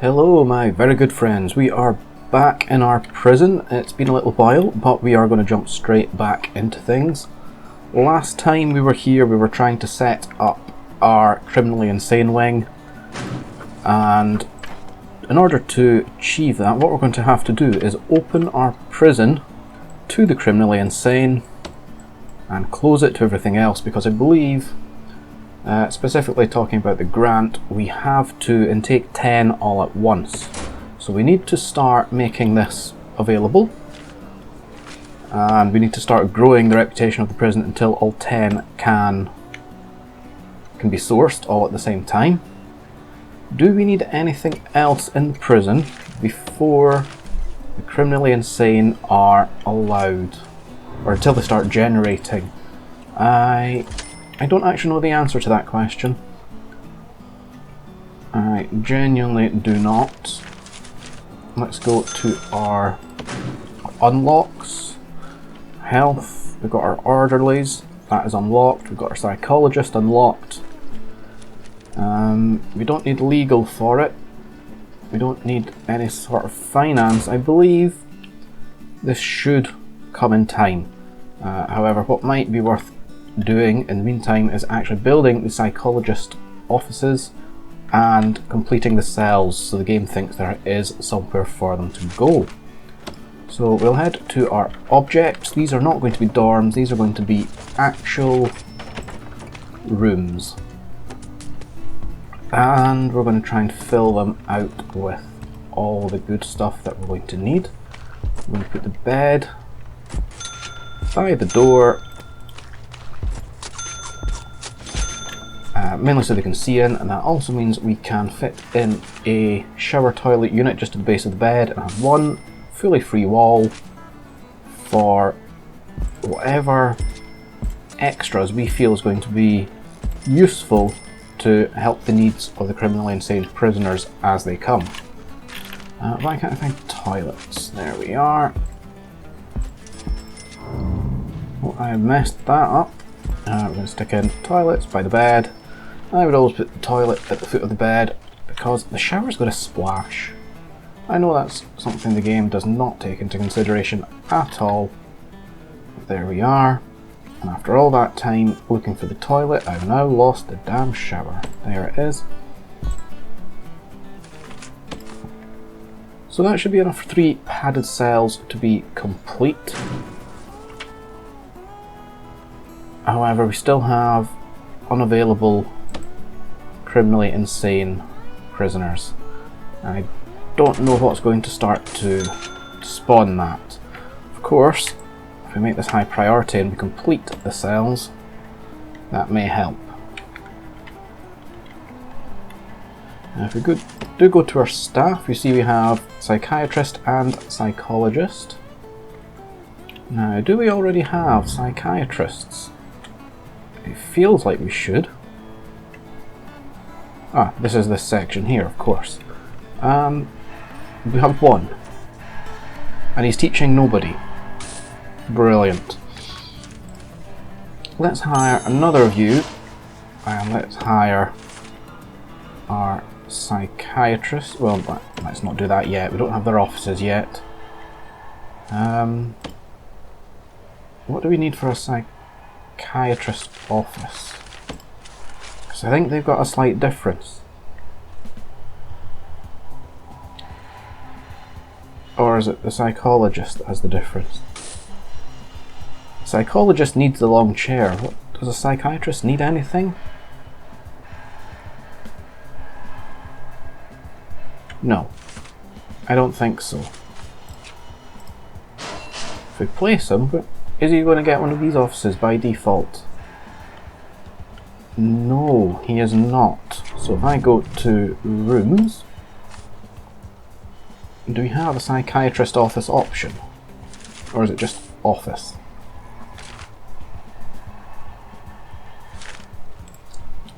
Hello my very good friends, we are back in our prison. It's been a little while, but we are going to jump straight back into things. Last time we were here we were trying to set up our criminally insane wing, and in order to achieve that, what we're going to have to do is open our prison to the criminally insane and close it to everything else, because I believe, specifically talking about the grant, we have to intake 10 all at once. So we need to start making this available, and we need to start growing the reputation of the prison until all 10 can be sourced all at the same time. Do we need anything else in the prison before the criminally insane are allowed, or until they start generating? I don't actually know the answer to that question. I genuinely do not. Let's go to our unlocks. Health, we've got our orderlies, that is unlocked. We've got our psychologist unlocked. We don't need legal for it. We don't need any sort of finance. I believe this should come in time. However, what might be worth doing in the meantime is actually building the psychologist offices and completing the cells, so the game thinks there is somewhere for them to go. So we'll head to our objects. These are not going to be dorms, these are going to be actual rooms. And we're going to try and fill them out with all the good stuff that we're going to need. We're going to put the bed by the door, mainly so they can see in, and that also means we can fit in a shower toilet unit just at the base of the bed and have one fully free wall for whatever extras we feel is going to be useful to help the needs of the criminally insane prisoners as they come. Why can't I find toilets? There we are. Oh, I messed that up. We're going to stick in toilets by the bed. I would always put the toilet at the foot of the bed because the shower's going to splash. I know that's something the game does not take into consideration at all. But there we are. And after all that time looking for the toilet, I've now lost the damn shower. There it is. So that should be enough for 3 padded cells to be complete. However, we still have unavailable criminally insane prisoners. I don't know what's going to start to spawn that. Of course, if we make this high priority and we complete the cells, that may help. Now if we do go to our staff, you see we have psychiatrist and psychologist. Now, do we already have psychiatrists? It feels like we should. Ah, this is this section here, of course. We have one. And he's teaching nobody. Brilliant. Let's hire another of you, and let's hire our psychiatrist. Well, let's not do that yet. We don't have their offices yet. What do we need for a psychiatrist office? Because I think they've got a slight difference. Or is it the psychologist that has the difference? The psychologist needs the long chair. What, does a psychiatrist need anything? No, I don't think so. If we place him, but is he going to get one of these offices by default? No, he is not. So if I go to rooms, do we have a psychiatrist office option? Or is it just office?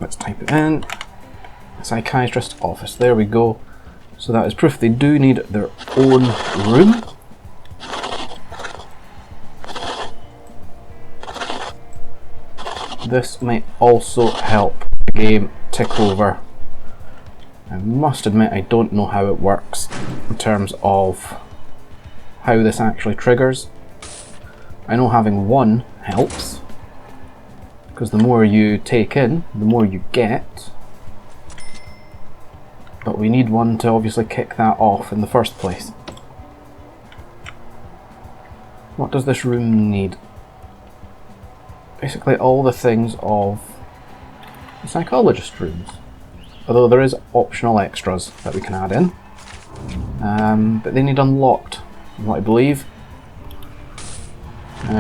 Let's type it in. Psychiatrist office, there we go. So that is proof they do need their own room. This may also help the game tick over I must admit I don't know how it works in terms of how this actually triggers. I know having one helps, because the more you take in, the more you get. But we need one to obviously kick that off in the first place. What does this room need? Basically all the things of the psychologist rooms. Although there is optional extras that we can add in. But they need unlocked, from what I believe.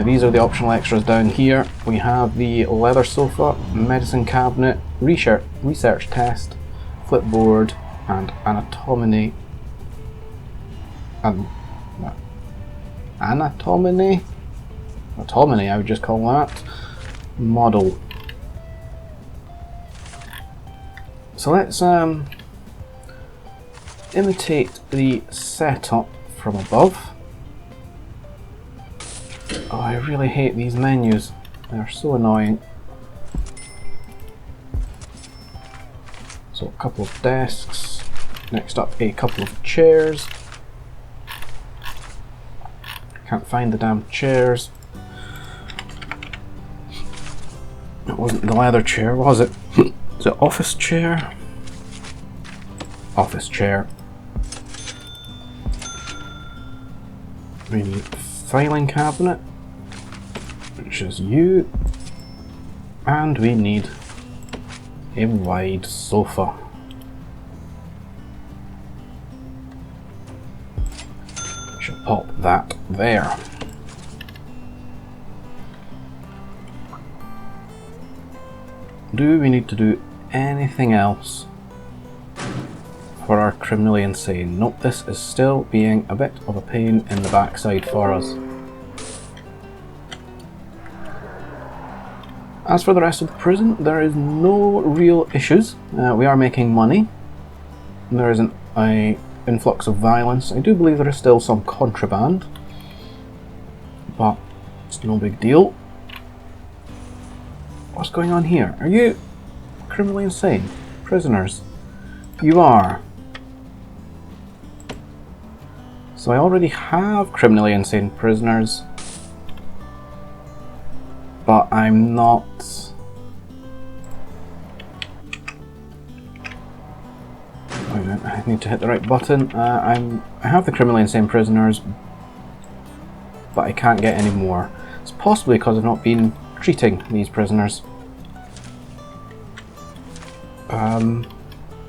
These are the optional extras down here. We have the leather sofa, medicine cabinet, research test, flipboard, and anatomy. Anatomy, I would just call that. Model. So let's imitate the setup from above. Oh, I really hate these menus. They're so annoying. So a couple of desks. Next up, a couple of chairs. Can't find the damn chairs. It wasn't the leather chair, was it? Is it office chair? Office chair. We need filing cabinet, which is you. And we need a wide sofa. We shall pop that there. Do we need to do anything else for our criminally insane? Nope, this is still being a bit of a pain in the backside for us. As for the rest of the prison, there is no real issues. We are making money. There isn't an influx of violence. I do believe there is still some contraband, but it's no big deal. What's going on here? Are you criminally insane? Prisoners? You are. So I already have criminally insane prisoners, but I'm not... Wait a minute, I need to hit the right button. I have the criminally insane prisoners, but I can't get any more. It's possibly because I've not been treating these prisoners.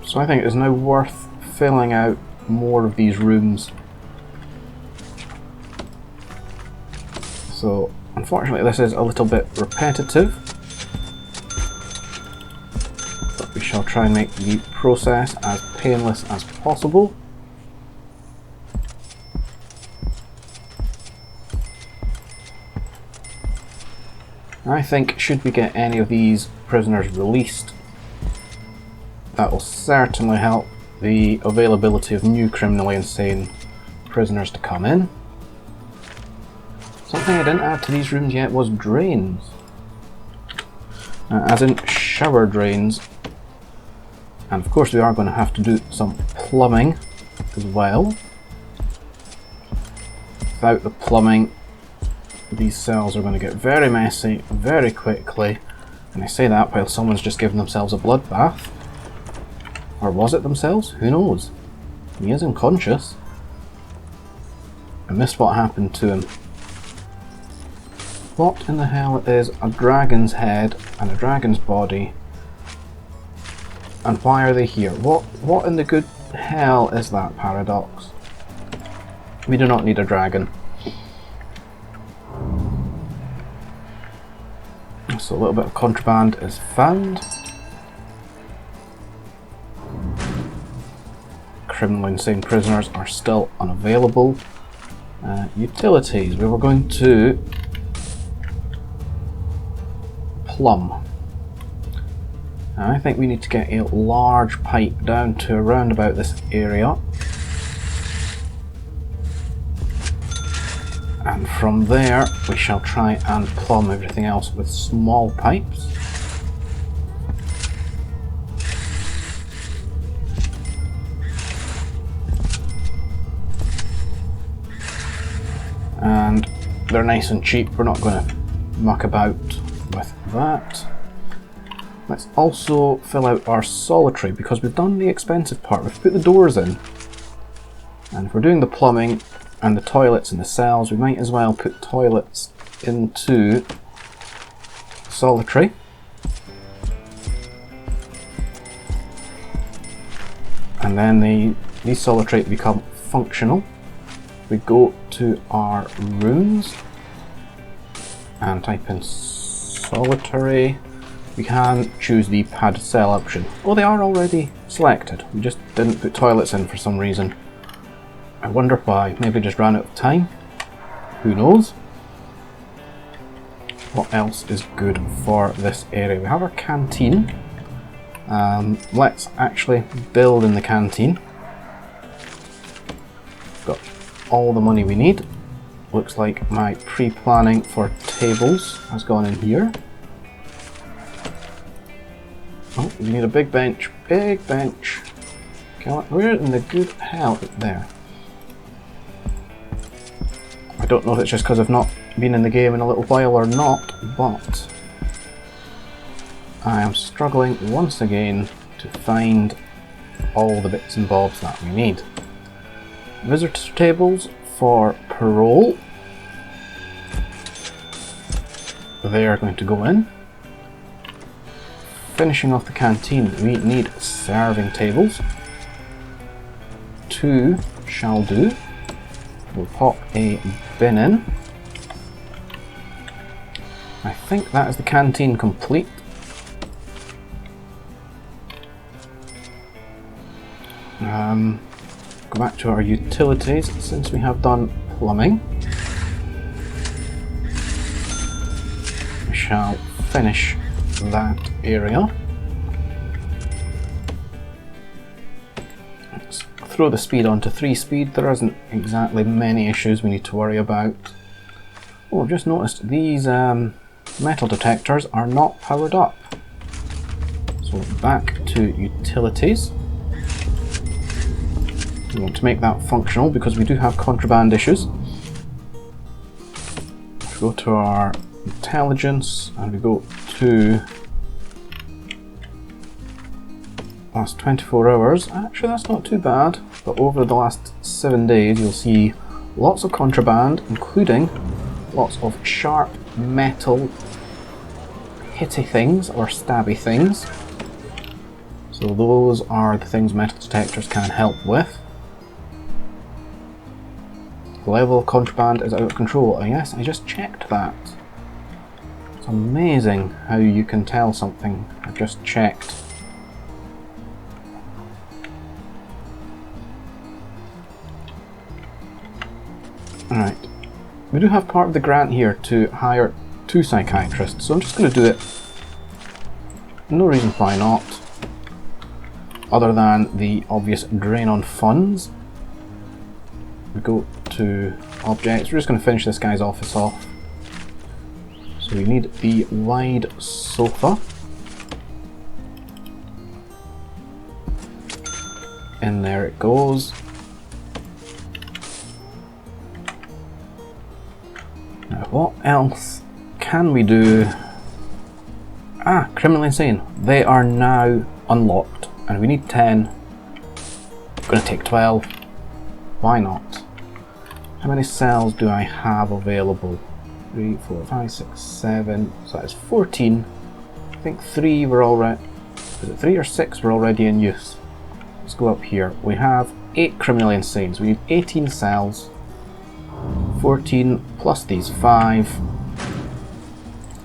So I think it is now worth filling out more of these rooms. So unfortunately this is a little bit repetitive, but we shall try and make the process as painless as possible. I think should we get any of these prisoners released, that will certainly help the availability of new criminally insane prisoners to come in. Something I didn't add to these rooms yet was drains. As in shower drains. And of course we are going to have to do some plumbing as well. Without the plumbing, these cells are going to get very messy very quickly. And I say that while someone's just given themselves a bloodbath. Or was it themselves? Who knows? He is unconscious. I missed what happened to him. What in the hell is a dragon's head and a dragon's body? And why are they here? What in the good hell is that paradox? We do not need a dragon. So a little bit of contraband is found. Criminally insane prisoners are still unavailable. Utilities, we were going to plumb. I think we need to get a large pipe down to around about this area. And from there we shall try and plumb everything else with small pipes. they're nice and cheap. We're not going to muck about with that. Let's also fill out our solitary, because we've done the expensive part. We've put the doors in. And if we're doing the plumbing and the toilets and the cells, we might as well put toilets into solitary. And then these solitary become functional. We go to our rooms and type in solitary. We can choose the padded cell option. Oh, they are already selected. We just didn't put toilets in for some reason. I wonder why. Maybe just ran out of time. Who knows? What else is good for this area? We have our canteen. Let's actually build in the canteen. Got all the money we need. Looks like my pre-planning for tables has gone in here. Oh, we need a big bench. Big bench. Where in the good hell is there? I don't know if it's just because I've not been in the game in a little while or not, but I am struggling once again to find all the bits and bobs that we need. Visitor tables for parole. They are going to go in. Finishing off the canteen, we need serving tables. 2 shall do. We'll pop a bin in. I think that is the canteen complete. Go back to our utilities since we have done plumbing. We shall finish that area. Let's throw the speed onto 3 speed. There isn't exactly many issues we need to worry about. Oh, I've just noticed these metal detectors are not powered up. So back to utilities. We want to make that functional because we do have contraband issues. We go to our intelligence and we go to last 24 hours. Actually, that's not too bad, but over the last 7 days you'll see lots of contraband, including lots of sharp metal hitty things or stabby things. So those are the things metal detectors can help with. The level of contraband is out of control. Yes, I just checked that. It's amazing how you can tell something. I've just checked. Alright. We do have part of the grant here to hire 2 psychiatrists, so I'm just going to do it. No reason why not, other than the obvious drain on funds. We go to objects. We're just going to finish this guy's office off. So we need the wide sofa. In there it goes. Now what else can we do? Ah, criminally insane. They are now unlocked and we need 10. I'm going to take 12. Why not? How many cells do I have available? 3, 4, 5, 6, 7. So that is 14. I think 3 were already. Is it 3 or 6 were already in use? Let's go up here. We have 8 criminally insane. So we need 18 cells. 14 plus these 5.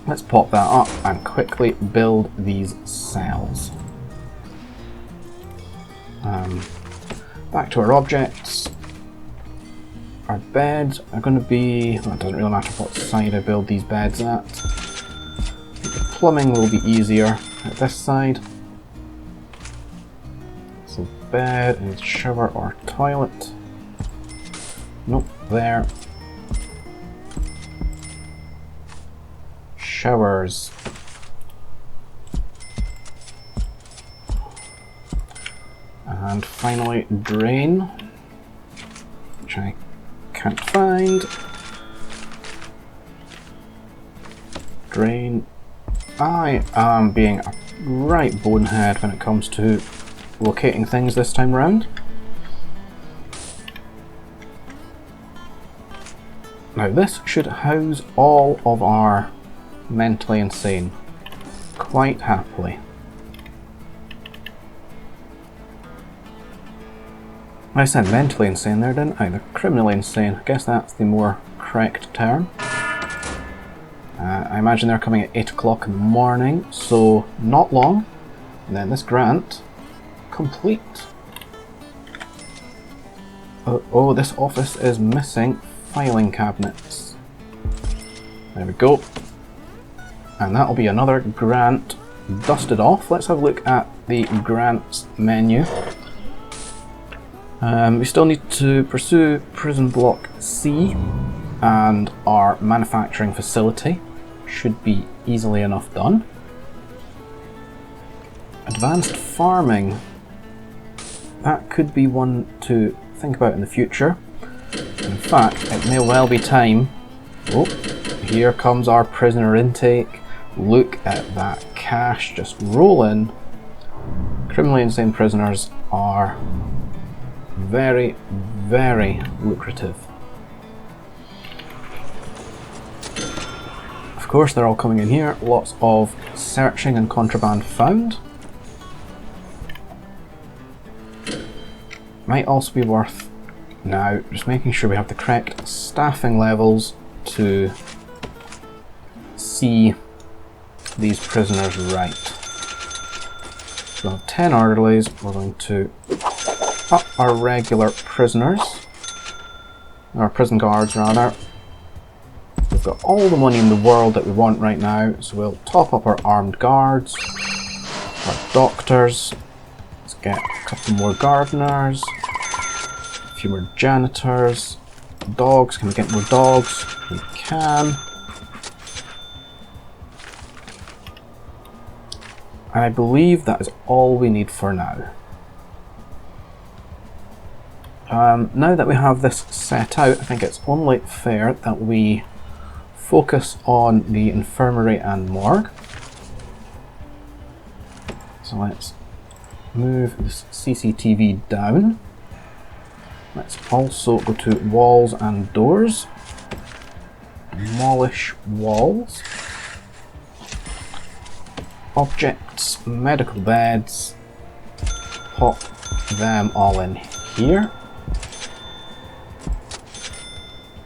Let's pop that up and quickly build these cells. Back to our objects. Our beds are going to be, well, it doesn't really matter what side I build these beds at. The plumbing will be easier at this side. So bed and shower or toilet. Nope, there. Showers. And finally drain, which I can't find. drain. I am being a right bonehead when it comes to locating things this time round. Now this should house all of our mentally insane quite happily. I said mentally insane there, didn't I? They're criminally insane. I guess that's the more correct term. I imagine they're coming at 8 o'clock in the morning, so not long. And then this grant complete. Oh, this office is missing filing cabinets. There we go. And that'll be another grant dusted off. Let's have a look at the grants menu. We still need to pursue prison block C, and our manufacturing facility should be easily enough done. Advanced farming, that could be one to think about in the future. In fact, it may well be time. Oh, here comes our prisoner intake. Look at that cash just roll in. Criminally insane prisoners are very, very lucrative. Of course, they're all coming in here. Lots of searching and contraband found. Might also be worth now just making sure we have the correct staffing levels to see these prisoners right. So we'll have 10 orderlies. We're going to up our regular prisoners, our prison guards rather. We've got all the money in the world that we want right now, so we'll top up our armed guards, our doctors. Let's get a couple more gardeners, a few more janitors, dogs. Can we get more dogs? We can. And I believe that is all we need for now. Now that we have this set out, I think it's only fair that we focus on the infirmary and morgue. So let's move this CCTV down. Let's also go to walls and doors. Demolish walls. Objects, medical beds. Pop them all in here.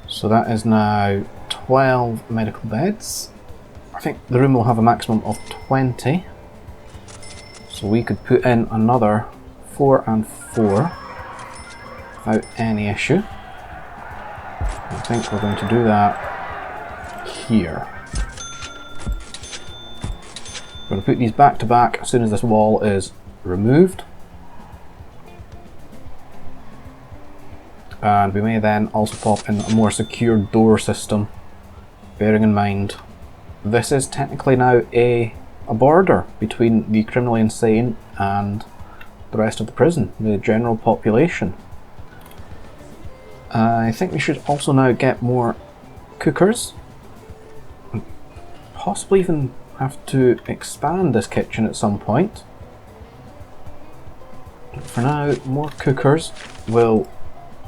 So that is now 12 medical beds. I think the room will have a maximum of 20. So we could put in another 4 and 4 without any issue. I think we're going to do that here. We're going to put these back to back as soon as this wall is removed. And we may then also pop in a more secure door system, bearing in mind this is technically now a border between the criminally insane and the rest of the prison, the general population. I think we should also now get more cookers. Possibly even have to expand this kitchen at some point. For now, more cookers will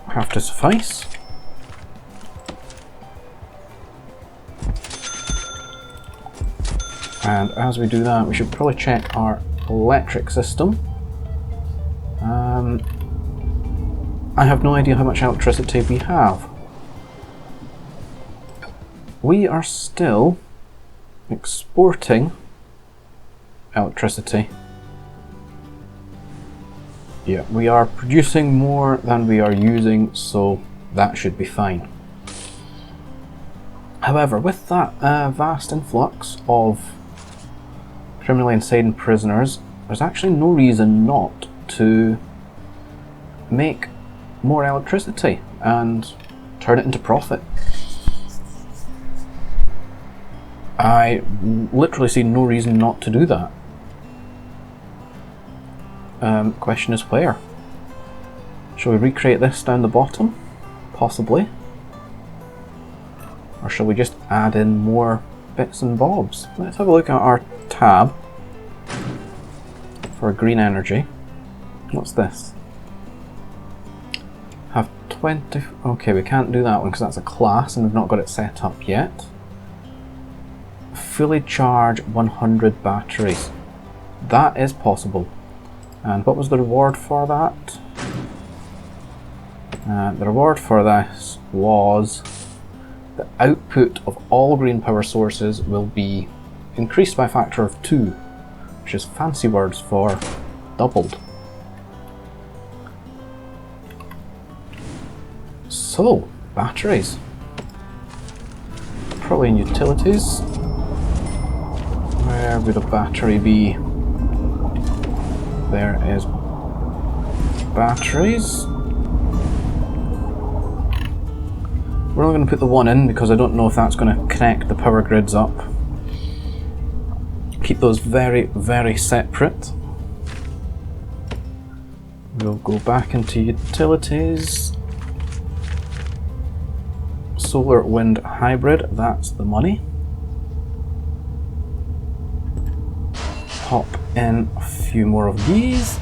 have to suffice. And as we do that, we should probably check our electric system. I have no idea how much electricity we have. We are still exporting electricity. Yeah, we are producing more than we are using, so that should be fine. However, with that vast influx of criminally insane prisoners, there's actually no reason not to make more electricity and turn it into profit. I literally see no reason not to do that. Question is where? Shall we recreate this down the bottom? Possibly. Or shall we just add in more bits and bobs. Let's have a look at our tab for green energy. What's this? Have 20... Okay, we can't do that one because that's a class and we've not got it set up yet. Fully charge 100 batteries. That is possible. And what was the reward for that? The reward for this was the output of all green power sources will be increased by a factor of 2, which is fancy words for doubled. So, batteries. Probably in utilities. Where would a battery be? There is batteries. We're only going to put the one in because I don't know if that's going to connect the power grids up. Keep those very, very separate. We'll go back into utilities. Solar wind hybrid, that's the money. Pop in a few more of these.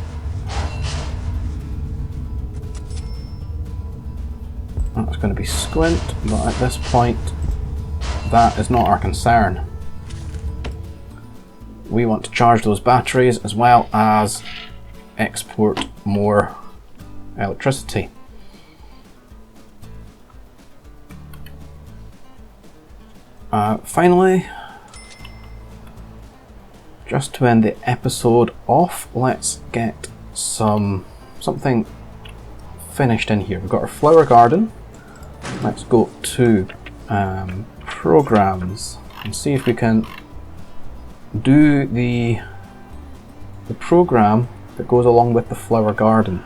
That's going to be squint, but at this point that is not our concern. We want to charge those batteries as well as export more electricity. Finally, just to end the episode off, let's get something finished in here. We've got our flower garden. Let's go to programs and see if we can do the program that goes along with the flower garden,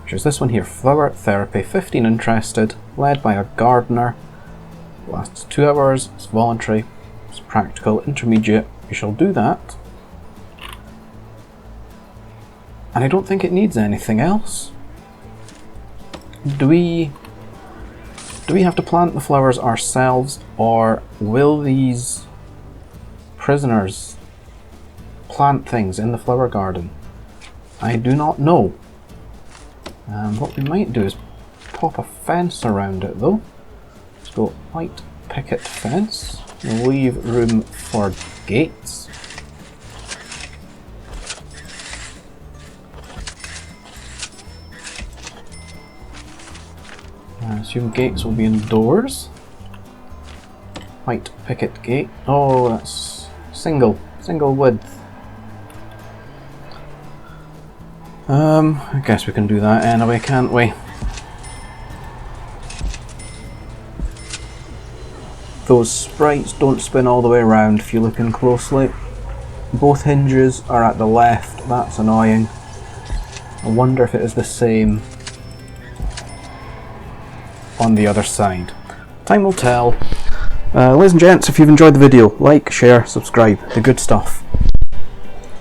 which is this one here, flower therapy, 15 interested, led by a gardener, lasts 2 hours, it's voluntary, it's practical, intermediate. We shall do that, and I don't think it needs anything else. Do we have to plant the flowers ourselves, or will these prisoners plant things in the flower garden? I do not know. What we might do is pop a fence around it though. Let's go white picket fence, leave room for gates. I assume gates will be indoors. White picket gate. Oh, that's single width. I guess we can do that anyway, can't we? Those sprites don't spin all the way around if you look in closely. Both hinges are at the left, that's annoying. I wonder if it is the same on the other side. Time will tell. Ladies and gents, if you've enjoyed the video, like, share, subscribe, the good stuff.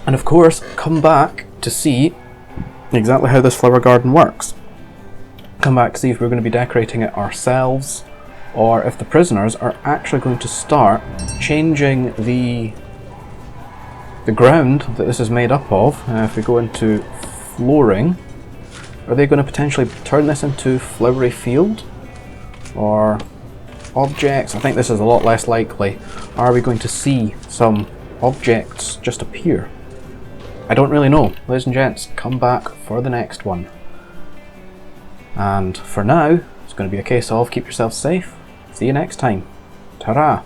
And of course, come back to see exactly how this flower garden works. Come back to see if we're going to be decorating it ourselves, or if the prisoners are actually going to start changing the ground that this is made up of. If we go into flooring, are they going to potentially turn this into flowery field? Or objects? I think this is a lot less likely. Are we going to see some objects just appear? I don't really know. Ladies and gents, come back for the next one. And for now, it's going to be a case of keep yourself safe. See you next time. Ta-ra!